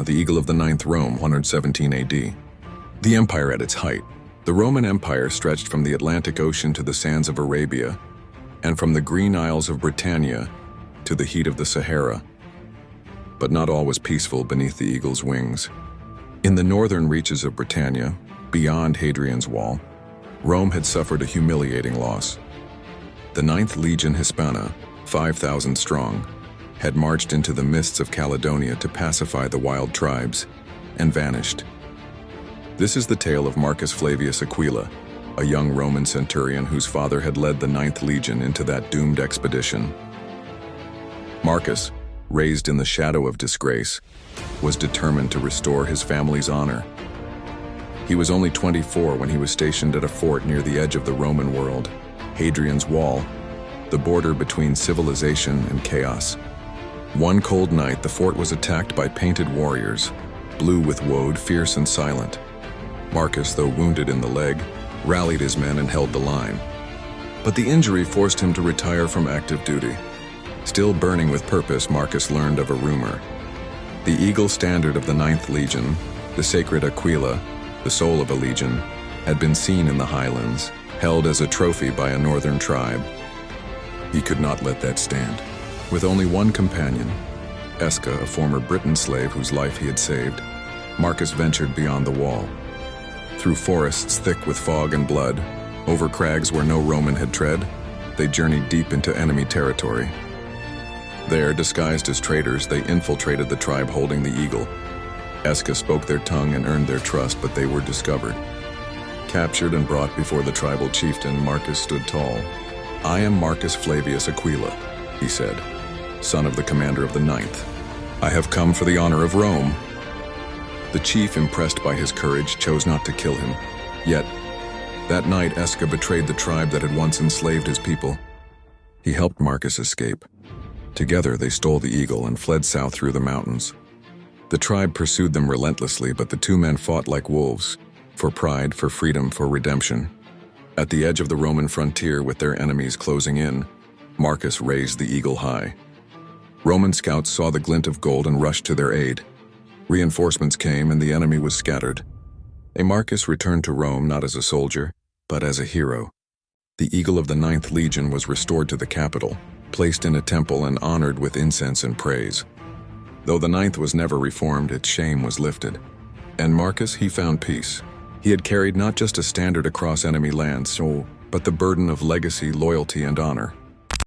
the Eagle of the Ninth Rome, 117 AD. The empire at its height. The Roman Empire stretched from the Atlantic Ocean to the sands of Arabia, and from the green isles of Britannia to the heat of the Sahara. But not all was peaceful beneath the eagle's wings. In the northern reaches of Britannia, beyond Hadrian's Wall, Rome had suffered a humiliating loss. The 9th Legion Hispana, 5,000 strong, had marched into the mists of Caledonia to pacify the wild tribes, and vanished. This is the tale of Marcus Flavius Aquila, a young Roman centurion whose father had led the 9th Legion into that doomed expedition. Marcus, raised in the shadow of disgrace, was determined to restore his family's honor. He was only 24 when he was stationed at a fort near the edge of the Roman world, Hadrian's Wall, the border between civilization and chaos. One cold night, the fort was attacked by painted warriors, blue with woad, fierce and silent. Marcus, though wounded in the leg, rallied his men and held the line. But the injury forced him to retire from active duty. Still burning with purpose, Marcus learned of a rumor. The eagle standard of the 9th Legion, the sacred Aquila, the soul of a legion, had been seen in the highlands, held as a trophy by a northern tribe. He could not let that stand. With only one companion, Esca, a former Briton slave whose life he had saved, Marcus ventured beyond the wall. Through forests thick with fog and blood, over crags where no Roman had tread, they journeyed deep into enemy territory. There, disguised as traitors, they infiltrated the tribe holding the eagle. Esca spoke their tongue and earned their trust, but they were discovered. Captured and brought before the tribal chieftain, Marcus stood tall. "I am Marcus Flavius Aquila," he said, "son of the commander of the 9th. I have come for the honor of Rome." The chief, impressed by his courage, chose not to kill him. Yet, that night Esca betrayed the tribe that had once enslaved his people. He helped Marcus escape. Together they stole the eagle and fled south through the mountains. The tribe pursued them relentlessly, but the two men fought like wolves, for pride, for freedom, for redemption. At the edge of the Roman frontier, with their enemies closing in, Marcus raised the eagle high. Roman scouts saw the glint of gold and rushed to their aid. Reinforcements came and the enemy was scattered. Marcus returned to Rome not as a soldier, but as a hero. The eagle of the 9th Legion was restored to the capital, placed in a temple and honored with incense and praise. Though the 9th was never reformed, its shame was lifted. And Marcus, he found peace. He had carried not just a standard across enemy lands, but the burden of legacy, loyalty, and honor.